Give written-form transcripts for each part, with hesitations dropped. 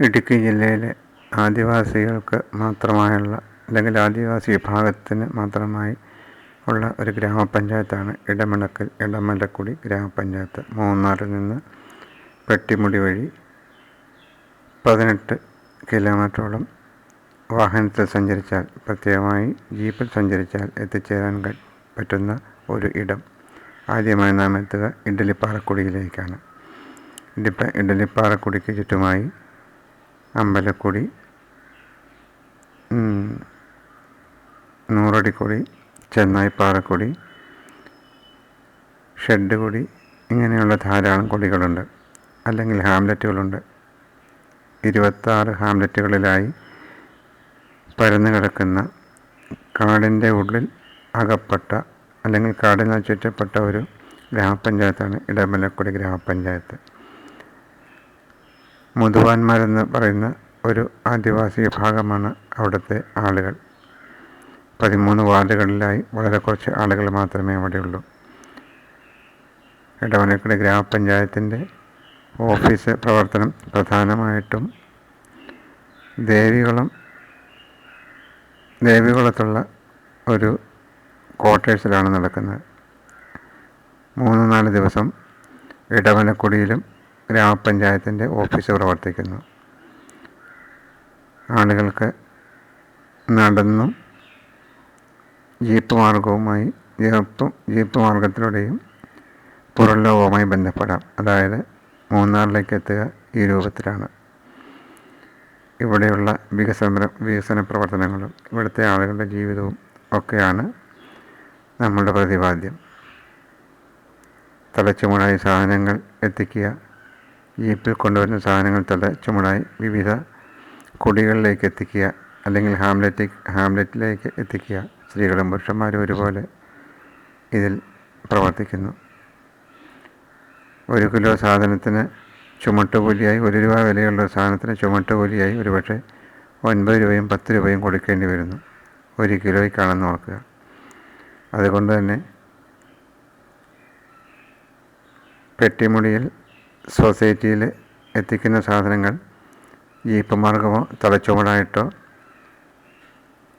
ഇടുക്കി ജില്ലയിലെ ആദിവാസികൾക്ക് മാത്രമായുള്ള അല്ലെങ്കിൽ ആദിവാസി വിഭാഗത്തിന് മാത്രമായി ഉള്ള ഒരു ഗ്രാമപഞ്ചായത്താണ് ഇടമലക്കൽ ഇടമലക്കുടി ഗ്രാമപഞ്ചായത്ത്. മൂന്നാറിൽ നിന്ന് പെട്ടിമുടി വഴി 18 കിലോമീറ്ററോളം വാഹനത്തിൽ സഞ്ചരിച്ചാൽ, പ്രത്യേകമായി ജീപ്പിൽ സഞ്ചരിച്ചാൽ എത്തിച്ചേരാൻ പറ്റുന്ന ഒരു ഇടം. ആദ്യമായി നാം എത്തുക ഇഡ്ഡലിപ്പാറക്കുടിയിലേക്കാണ്. ഇഡ്ഡലിപ്പാറക്കുടിക്ക് ചുറ്റുമായി അമ്പലക്കുടി, നൂറടിക്കുടി, ചെന്നായിപ്പാറക്കുടി, ഷെഡ്ഡുകുടി, ഇങ്ങനെയുള്ള ധാരാളം കുടികളുണ്ട്, അല്ലെങ്കിൽ ഹാംലറ്റുകളുണ്ട്. 26 ഹാംലറ്റുകളിലായി പരന്നു കിടക്കുന്ന കാടിൻ്റെ ഉള്ളിൽ അകപ്പെട്ട അല്ലെങ്കിൽ കാടിനാൽ ചുറ്റപ്പെട്ട ഒരു ഗ്രാമപഞ്ചായത്താണ് ഇടമലക്കുടി ഗ്രാമപഞ്ചായത്ത്. മുതുവാന്മാരെന്ന് പറയുന്ന ഒരു ആദിവാസി വിഭാഗമാണ് അവിടുത്തെ ആളുകൾ. 13 വാർഡുകളിലായി വളരെ കുറച്ച് ആളുകൾ മാത്രമേ അവിടെയുള്ളൂ. ഇടമലക്കുടി ഗ്രാമപഞ്ചായത്തിൻ്റെ ഓഫീസ് പ്രവർത്തനം പ്രധാനമായിട്ടും ദേവികുളത്തുള്ള ഒരു ക്വാർട്ടേഴ്സിലാണ് നടക്കുന്നത്. 3-4 ദിവസം ഇടമലക്കുടിയിലും ഗ്രാമപഞ്ചായത്തിൻ്റെ ഓഫീസ് പ്രവർത്തിക്കുന്നു. ആളുകൾക്ക് നടന്നും ജീപ്പ് മാർഗത്തിലൂടെയും പുറം ലോകവുമായി ബന്ധപ്പെടാം. അതായത് മൂന്നാറിലേക്ക് എത്തുക ഈ രൂപത്തിലാണ്. ഇവിടെയുള്ള വികസന പ്രവർത്തനങ്ങളും ഇവിടുത്തെ ആളുകളുടെ ജീവിതവും ഒക്കെയാണ് നമ്മളുടെ പ്രതിപാദ്യം. തലച്ചുമടായി സാധനങ്ങൾ എത്തിക്കുക, ജീപ്പിൽ കൊണ്ടുവരുന്ന സാധനങ്ങൾ തലച്ചുമടായി വിവിധ കുടികളിലേക്ക് എത്തിക്കുക, അല്ലെങ്കിൽ ഹാംലെറ്റിലേക്ക് എത്തിക്കുക. സ്ത്രീകളും പുരുഷന്മാരും ഒരുപോലെ ഇതിൽ പ്രവർത്തിക്കുന്നു. 1 കിലോ സാധനത്തിന് ചുമട്ടുകൂലിയായി 1 രൂപ വിലയുള്ള സാധനത്തിന് ചുമട്ടുകൂലിയായി ഒരുപക്ഷെ 9 രൂപയും 10 രൂപയും കൊടുക്കേണ്ടി വരുന്നു. 1 കിലോയ്ക്കാണെന്ന് ഓർക്കുക. അതുകൊണ്ട് തന്നെ പെട്ടിമുടിയിൽ സൊസൈറ്റിയിൽ എത്തിക്കുന്ന സാധനങ്ങൾ ജീപ്പ് മാർഗമോ തലച്ചുമടായിട്ടോ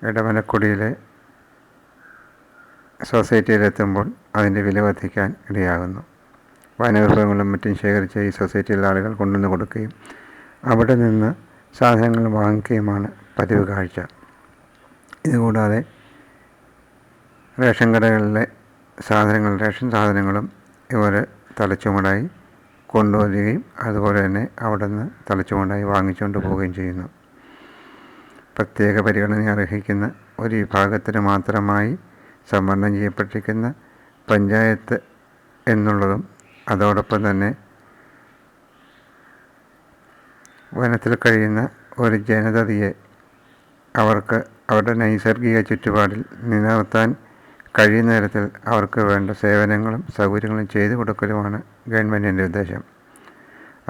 ഇടമലക്കുടിയിലെ സൊസൈറ്റിയിലെത്തുമ്പോൾ അതിൻ്റെ വില വർദ്ധിക്കാൻ ഇടയാകുന്നു. വനവിഭവങ്ങളും മറ്റും ശേഖരിച്ച് ഈ സൊസൈറ്റിയിലെ ആളുകൾ കൊണ്ടുവന്ന് കൊടുക്കുകയും അവിടെ നിന്ന് സാധനങ്ങൾ വാങ്ങിക്കുകയുമാണ് പതിവ് കാഴ്ച. ഇതുകൂടാതെ റേഷൻ കടകളിലെ റേഷൻ സാധനങ്ങളും ഇവർ തലച്ചുമടായി കൊണ്ടുവരികയും അതുപോലെ തന്നെ അവിടെ നിന്ന് തലച്ചുമടായി വാങ്ങിച്ചുകൊണ്ട് പോവുകയും ചെയ്യുന്നു. പ്രത്യേക പരിഗണന അർഹിക്കുന്ന ഒരു വിഭാഗത്തിന് മാത്രമായി സംവരണം ചെയ്യപ്പെട്ടിരിക്കുന്ന പഞ്ചായത്ത് എന്നുള്ളതും, അതോടൊപ്പം തന്നെ വനത്തിൽ കഴിയുന്ന ഒരു ജനതയെ അവർക്ക് അവരുടെ നൈസർഗിക ചുറ്റുപാടിൽ നിലനിർത്താൻ കഴിയുന്ന തരത്തിൽ അവർക്ക് വേണ്ട സേവനങ്ങളും സൗകര്യങ്ങളും ചെയ്തു കൊടുക്കലുമാണ് ഗവൺമെൻറ്റിൻ്റെ ഉദ്ദേശം.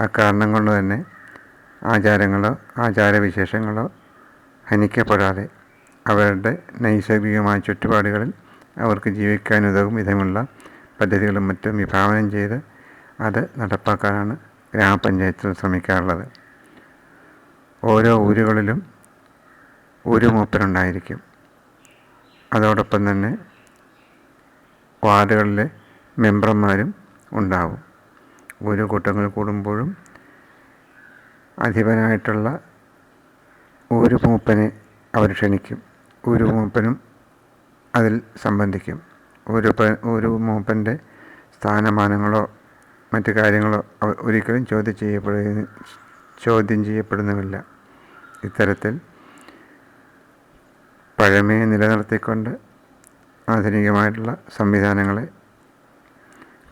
ആ കാരണം കൊണ്ട് തന്നെ ആചാരങ്ങളോ ആചാരവിശേഷങ്ങളോ ഹനിക്കപ്പെടാതെ അവരുടെ നൈസർഗികമായ ചുറ്റുപാടുകളിൽ അവർക്ക് ജീവിക്കാൻ ഉതകും വിധമുള്ള പദ്ധതികളും മറ്റും വിഭാവനം ചെയ്ത് അത് നടപ്പാക്കാനാണ് ഗ്രാമപഞ്ചായത്തിൽ ശ്രമിക്കാറുള്ളത്. ഓരോ ഊരുകളിലും ഒരു മൂപ്പനുണ്ടായിരിക്കും. അതോടൊപ്പം തന്നെ വാർഡുകളിലെ മെമ്പർമാരും ഉണ്ടാവും. ഓരോ കൂട്ടങ്ങൾ കൂടുമ്പോഴും അധിപനായിട്ടുള്ള ഒരു മൂപ്പനെ അവർ ക്ഷണിക്കും. ഒരു മൂപ്പനും അതിൽ സംബന്ധിക്കും. ഒരു മൂപ്പൻ്റെ സ്ഥാനമാനങ്ങളോ മറ്റു കാര്യങ്ങളോ ഒരിക്കലും ചോദ്യം ചെയ്യപ്പെടുന്നുമില്ല. ഇത്തരത്തിൽ പഴമയെ നിലനിർത്തിക്കൊണ്ട് ആധുനികമായിട്ടുള്ള സംവിധാനങ്ങളെ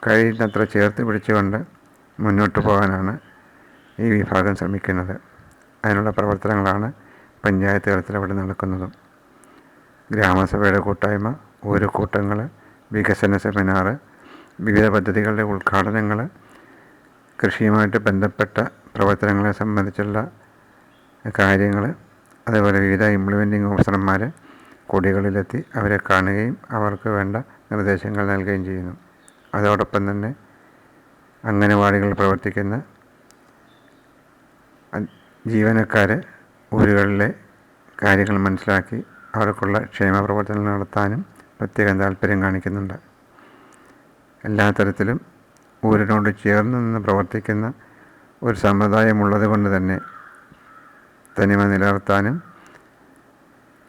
കഴിയുന്നത്ര ചേർത്ത് പിടിച്ചുകൊണ്ട് മുന്നോട്ട് പോകാനാണ് ഈ വിഭാഗം ശ്രമിക്കുന്നത്. അതിനുള്ള പ്രവർത്തനങ്ങളാണ് പഞ്ചായത്ത് തലത്തിൽ അവിടെ നടക്കുന്നതും. ഗ്രാമസഭയുടെ കൂട്ടായ്മ, ഓരോ കൂട്ടങ്ങൾ, വികസന സെമിനാർ, വിവിധ പദ്ധതികളുടെ ഉദ്ഘാടനങ്ങൾ, കൃഷിയുമായിട്ട് ബന്ധപ്പെട്ട പ്രവർത്തനങ്ങളെ സംബന്ധിച്ചുള്ള കാര്യങ്ങൾ, അതേപോലെ വിവിധ ഇംപ്ലിമെൻറ്റിംഗ് ഓഫീസർമാർ കുടികളിലെത്തി അവരെ കാണുകയും അവർക്ക് വേണ്ട നിർദ്ദേശങ്ങൾ നൽകുകയും ചെയ്യുന്നു. അതോടൊപ്പം തന്നെ അംഗനവാടികളിൽ പ്രവർത്തിക്കുന്ന ജീവനക്കാർ ഊരുകളിലെ കാര്യങ്ങൾ മനസ്സിലാക്കി അവർക്കുള്ള ക്ഷേമ പ്രവർത്തനങ്ങൾ നടത്താനും പ്രത്യേകം താല്പര്യം കാണിക്കുന്നുണ്ട്. എല്ലാ തരത്തിലും ഊരിനോട് ചേർന്ന് നിന്ന് പ്രവർത്തിക്കുന്ന ഒരു സമ്പ്രദായമുള്ളത് കൊണ്ട് തന്നെ തനിമ നിലനിർത്താനും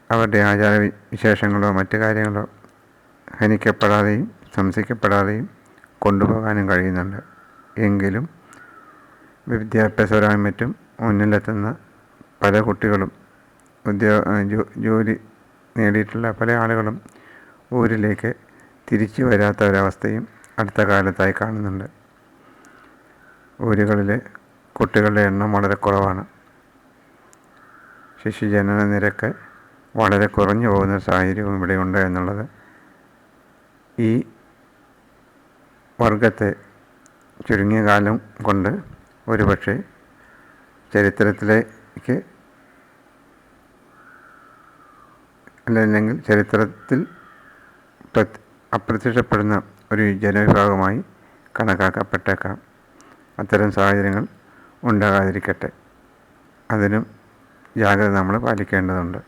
അവരുടെ ആചാര വിശേഷങ്ങളോ മറ്റു കാര്യങ്ങളോ ഹനിക്കപ്പെടാതെയും സംശയിക്കപ്പെടാതെയും കൊണ്ടുപോകാനും കഴിയുന്നുണ്ട്. എങ്കിലും വിദ്യാഭ്യാസപരമായും മറ്റും മുന്നിലെത്തുന്ന പല കുട്ടികളും ജോലി നേടിയിട്ടുള്ള പല ആളുകളും ഊരിലേക്ക് തിരിച്ചു വരാത്ത ഒരവസ്ഥയും അടുത്ത കാലത്തായി കാണുന്നുണ്ട്. ഊരുകളിലെ കുട്ടികളുടെ എണ്ണം വളരെ കുറവാണ്. ശിശുജനന നിരക്ക് വളരെ കുറഞ്ഞു പോകുന്ന സാഹചര്യവും ഇവിടെയുണ്ട് എന്നുള്ളത് ഈ വർഗത്തെ ചുരുങ്ങിയ കാലം കൊണ്ട് ഒരുപക്ഷെ ചരിത്രത്തിലേക്ക് അല്ലെങ്കിൽ ചരിത്രത്തിൽ അപ്രത്യക്ഷപ്പെടുന്ന ഒരു ജനവിഭാഗമായി കണക്കാക്കപ്പെട്ടേക്കാം. അത്തരം സാഹചര്യങ്ങൾ ഉണ്ടാകാതിരിക്കട്ടെ. അതിനും ജാഗ്രത നമ്മൾ പാലിക്കേണ്ടതുണ്ട്.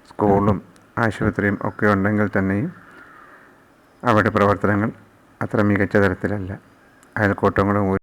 സ്കൂളും ആശുപത്രിയും ഒക്കെ ഉണ്ടെങ്കിൽ തന്നെയും അവിടെ പ്രവർത്തനങ്ങൾ അത്ര മികച്ച തരത്തിലല്ല. അയൽക്കൂട്ടങ്ങളും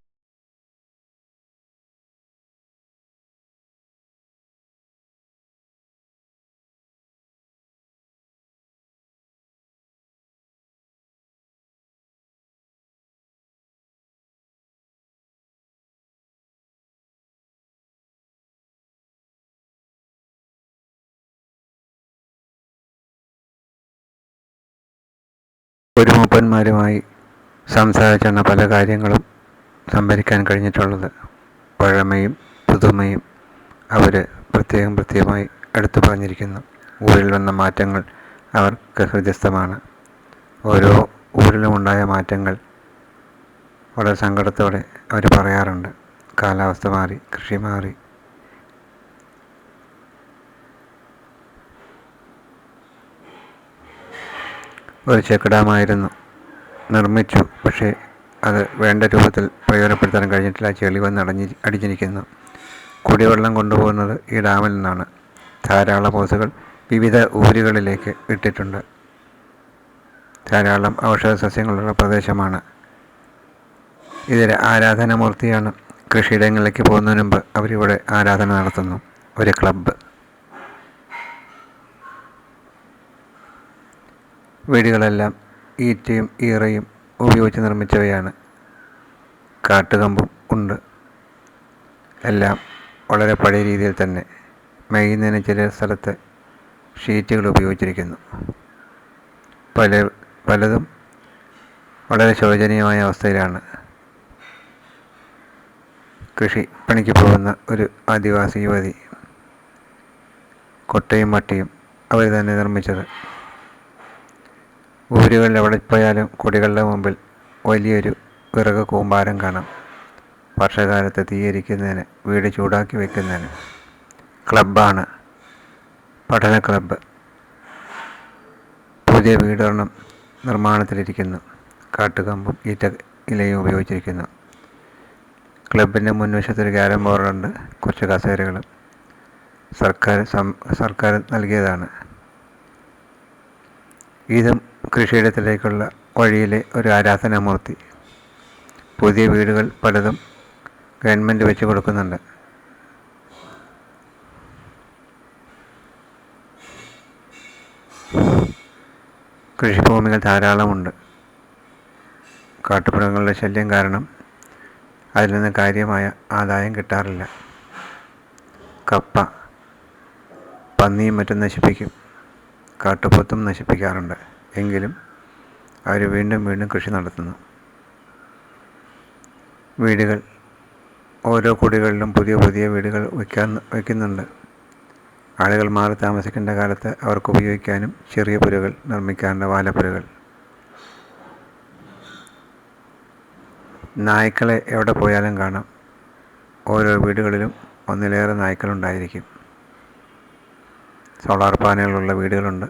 ഒരു മൂപ്പന്മാരുമായി സംസാരിച്ചാണ് പല കാര്യങ്ങളും സംഭരിക്കാൻ കഴിഞ്ഞിട്ടുള്ളത്. പഴമയും പുതുമയും അവർ പ്രത്യേകമായി എടുത്തു പറഞ്ഞിരിക്കുന്നു. ഊരിൽ വന്ന മാറ്റങ്ങൾ അവർക്ക് ഹൃദയസ്ഥമാണ്. ഓരോ ഊരിലുമുണ്ടായ മാറ്റങ്ങൾ വളരെ സങ്കടത്തോടെ അവർ പറയാറുണ്ട്. കാലാവസ്ഥ മാറി, കൃഷി മാറി, ഒരു ചെക്ക് ഡാമായിരുന്നു നിർമ്മിച്ചു. പക്ഷേ അത് വേണ്ട രൂപത്തിൽ പ്രയോജനപ്പെടുത്താൻ കഴിഞ്ഞിട്ടില്ല. ചെളി വന്ന് അടിഞ്ഞിരിക്കുന്നു. കുടിവെള്ളം കൊണ്ടുപോകുന്നത് ഈ ഡാമിൽ നിന്നാണ്. ധാരാളം ഹോസുകൾ വിവിധ ഊരുകളിലേക്ക് ഇട്ടിട്ടുണ്ട്. ധാരാളം ഔഷധ സസ്യങ്ങളുള്ള പ്രദേശമാണ്. ഇതൊരു ആരാധനാമൂർത്തിയാണ്. കൃഷിയിടങ്ങളിലേക്ക് പോകുന്നതിന് മുമ്പ് അവരിവിടെ ആരാധന നടത്തുന്നു. ഒരു ക്ലബ്ബ്. വീടുകളെല്ലാം ഈറ്റയും ഈറയും ഉപയോഗിച്ച് നിർമ്മിച്ചവയാണ്. കാട്ടുകമ്പും ഉണ്ട്. എല്ലാം വളരെ പഴയ രീതിയിൽ തന്നെ. മെയ്യുന്നതിന് ചില സ്ഥലത്ത് ഷീറ്റുകൾ ഉപയോഗിച്ചിരിക്കുന്നു. പലതും വളരെ ശോചനീയമായ അവസ്ഥയിലാണ്. കൃഷി പണിക്ക് പോകുന്ന ഒരു ആദിവാസി യുവതി. കൊട്ടയും മട്ടിയും അവർ തന്നെ നിർമ്മിച്ചത്. ഊരുകളിൽ എവിടെ പോയാലും കുടികളുടെ മുമ്പിൽ വലിയൊരു വിറക് കൂമ്പാരം കാണാം. വർഷകാലത്ത് തീയിരിക്കുന്നതിന്, വീട് ചൂടാക്കി വയ്ക്കുന്നതിന്. ക്ലബ്ബാണ്, പഠന ക്ലബ്ബ്. പുതിയ വീടൊരെണ്ണം നിർമ്മാണത്തിലിരിക്കുന്നു. കാട്ടുകമ്പും ഈറ്റ ഇലയും ഉപയോഗിച്ചിരിക്കുന്നു. ക്ലബിൻ്റെ മുൻവശത്തൊരു ക്യാരം ബോർഡുണ്ട്, കുറച്ച് കസേരകളും. സർക്കാർ നൽകിയതാണ്. ഇതും കൃഷിയിടത്തിലേക്കുള്ള വഴിയിലെ ഒരു ആരാധനാമൂർത്തി. പുതിയ വീടുകൾ പലതും ഗവൺമെൻറ് വെച്ച് കൊടുക്കുന്നുണ്ട്. കൃഷിഭൂമികൾ ധാരാളമുണ്ട്. കാട്ടുമൃഗങ്ങളുടെ ശല്യം കാരണം അതിൽ നിന്ന് കാര്യമായ ആദായം കിട്ടാറില്ല. കപ്പ പന്നിയും മറ്റും നശിപ്പിക്കും, കാട്ടുപോത്തും നശിപ്പിക്കാറുണ്ട്. എങ്കിലും അവർ വീണ്ടും കൃഷി നടത്തുന്നു. വീടുകൾ, ഓരോ കുടികളിലും പുതിയ വീടുകൾ വയ്ക്കുന്നുണ്ട്. ആളുകൾ മാറി താമസിക്കേണ്ട കാലത്ത് അവർക്ക് ഉപയോഗിക്കാനും ചെറിയ പുരകൾ നിർമ്മിക്കാറുണ്ട്, വാലപ്പുരകൾ. നായ്ക്കളെ എവിടെ പോയാലും കാണാം. ഓരോ വീടുകളിലും ഒന്നിലേറെ നായ്ക്കളുണ്ടായിരിക്കും. സോളാർ പാനലുകളുള്ള വീടുകളുണ്ട്.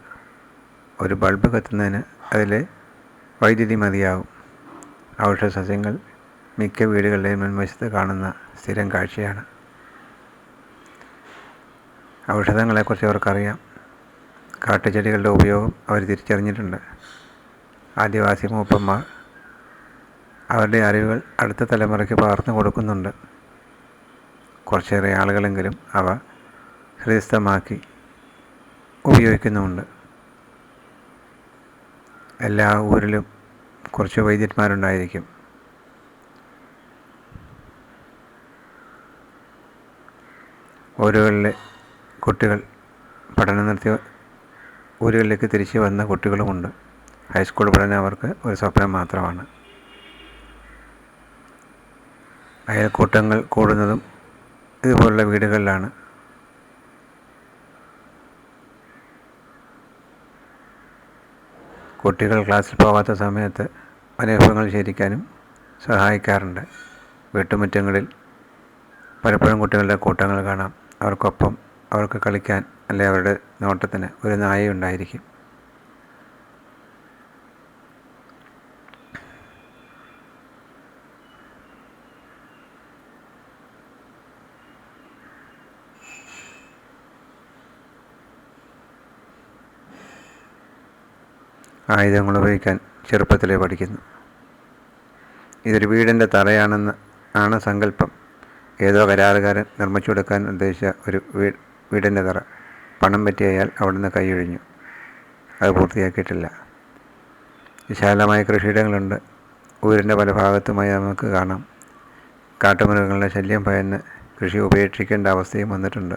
ഒരു ബൾബ് കത്തുന്നതിന് അതിലെ വൈദ്യുതി മതിയാകും. ഔഷധ സസ്യങ്ങൾ മിക്ക വീടുകളുടെയും മുൻവശത്ത് കാണുന്ന സ്ഥിരം കാഴ്ചയാണ്. ഔഷധങ്ങളെക്കുറിച്ച് അവർക്കറിയാം. കാട്ടുചെടികളുടെ ഉപയോഗം അവർ തിരിച്ചറിഞ്ഞിട്ടുണ്ട്. ആദിവാസി മൂപ്പന്മാർ അവരുടെ അറിവുകൾ അടുത്ത തലമുറയ്ക്ക് പകർന്നു കൊടുക്കുന്നുണ്ട്. കുറച്ചേറെ ആളുകളെങ്കിലും അവ ഹൃദിസ്ഥമാക്കി ഉപയോഗിക്കുന്നുമുണ്ട്. എല്ലാ ഊരിലും കുറച്ച് വൈദ്യന്മാരുണ്ടായിരിക്കും. ഊരുകളിലെ കുട്ടികൾ പഠനം നടത്തി ഊരുകളിലേക്ക് തിരിച്ചു വന്ന കുട്ടികളുമുണ്ട്. ഹൈസ്കൂൾ പഠനം അവർക്ക് ഒരു സ്വപ്നം മാത്രമാണ്. അയൽക്കൂട്ടങ്ങൾ കൂടുന്നതും ഇതുപോലുള്ള വീടുകളിലാണ്. കുട്ടികൾ ക്ലാസ്സിൽ പോകാത്ത സമയത്ത് വനവിഭവങ്ങൾ ശേഖരിക്കാനും സഹായിക്കാറുണ്ട്. വീട്ടുമുറ്റങ്ങളിൽ പലപ്പോഴും കുട്ടികളുടെ കൂട്ടങ്ങൾ കാണാം. അവർക്കൊപ്പം അവർക്ക് കളിക്കാൻ അല്ലെങ്കിൽ അവരുടെ നോട്ടത്തിന് ഒരു നായയുണ്ടായിരിക്കും. ആയുധങ്ങൾ ഉപയോഗിക്കാൻ ചെറുപ്പത്തിലേ പഠിക്കുന്നു. ഇതൊരു വീടിൻ്റെ തറയാണെന്ന് സങ്കല്പം. ഏതോ കരാറുകാരൻ നിർമ്മിച്ചു കൊടുക്കാൻ ഉദ്ദേശിച്ച ഒരു വീടിൻ്റെ തറ പണം പറ്റിയ അയാൾ അവിടുന്ന് കൈയൊഴിഞ്ഞു. അത് പൂർത്തിയാക്കിയിട്ടില്ല. വിശാലമായ കൃഷിയിടങ്ങളുണ്ട്. ഊരിൻ്റെ പല ഭാഗത്തുമായി നമുക്ക് കാണാം. കാട്ടുമൃഗങ്ങളുടെ ശല്യം ഭയന്ന് കൃഷി ഉപേക്ഷിക്കേണ്ട അവസ്ഥയും വന്നിട്ടുണ്ട്.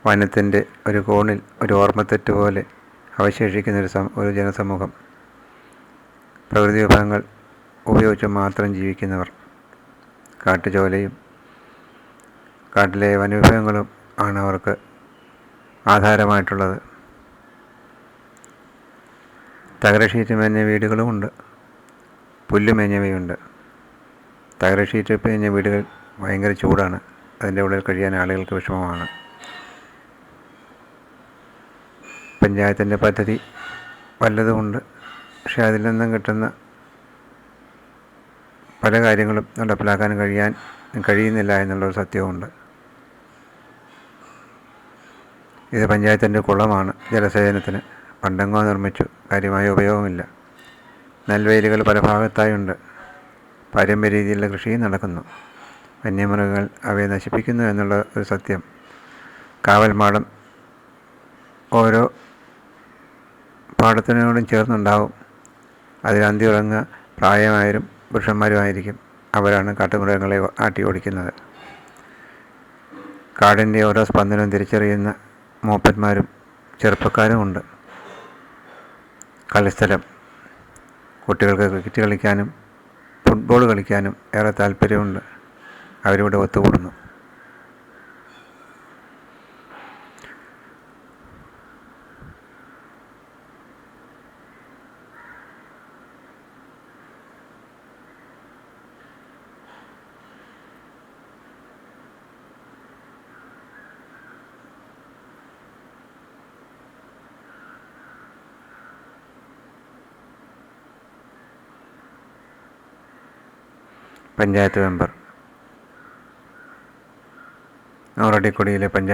വനത്തിൻ്റെ ഒരു കോണിൽ ഒരു ഓർമ്മത്തെറ്റ് പോലെ അവശേഷിക്കുന്ന ഒരു ജനസമൂഹം. പ്രകൃതി വിഭവങ്ങൾ ഉപയോഗിച്ച് മാത്രം ജീവിക്കുന്നവർ. കാട്ടുചോലയും കാട്ടിലെ വനവിഭവങ്ങളും ആണ് അവർക്ക് ആധാരമായിട്ടുള്ളത്. തകര ഷീറ്റ് മേഞ്ഞ വീടുകളുമുണ്ട്. പുല്ല് മേഞ്ഞവയുണ്ട്. തകര ഷീറ്റ് മേഞ്ഞ വീടുകൾ ഭയങ്കര ചൂടാണ്. അതിൻ്റെ ഉള്ളിൽ കഴിയാൻ ആളുകൾക്ക് വിഷമമാണ്. പഞ്ചായത്തിൻ്റെ പദ്ധതി വല്ലതുമുണ്ട്. പക്ഷേ അതിൽ നിന്നും കിട്ടുന്ന പല കാര്യങ്ങളും നടപ്പിലാക്കാൻ കഴിയുന്നില്ല എന്നുള്ളൊരു സത്യവുമുണ്ട്. ഇത് പഞ്ചായത്തിൻ്റെ കുളമാണ്. ജലസേചനത്തിന് പണ്ടെങ്ങോ നിർമ്മിച്ചു. കാര്യമായ ഉപയോഗമില്ല. നെൽവയലുകൾ പല ഭാഗത്തായുണ്ട്. പാരമ്പര്യ രീതിയിലുള്ള കൃഷിയും നടക്കുന്നു. വന്യമൃഗങ്ങൾ അവയെ നശിപ്പിക്കുന്നു എന്നുള്ള ഒരു സത്യം. കാവൽമാടം ഓരോ പാടത്തിനോടും ചേർന്നുണ്ടാവും. അതിൽ അന്തി ഉറങ്ങുക പ്രായമായവരും പുരുഷന്മാരുമായിരിക്കും. അവരാണ് കാട്ടുമൃഗങ്ങളെ ആട്ടി ഓടിക്കുന്നത്. കാടിൻ്റെ ഓരോ സ്പന്ദനവും തിരിച്ചറിയുന്ന മൂപ്പന്മാരും ചെറുപ്പക്കാരുമുണ്ട്. കളിസ്ഥലം. കുട്ടികൾക്ക് ക്രിക്കറ്റ് കളിക്കാനും ഫുട്ബോൾ കളിക്കാനും ഏറെ താല്പര്യമുണ്ട്. അവരിവിടെ ഒത്തുകൂടുന്നു. പഞ്ചായത്ത് മെമ്പർ. നൂറടിക്കൊടിയിലെ പഞ്ചായത്ത്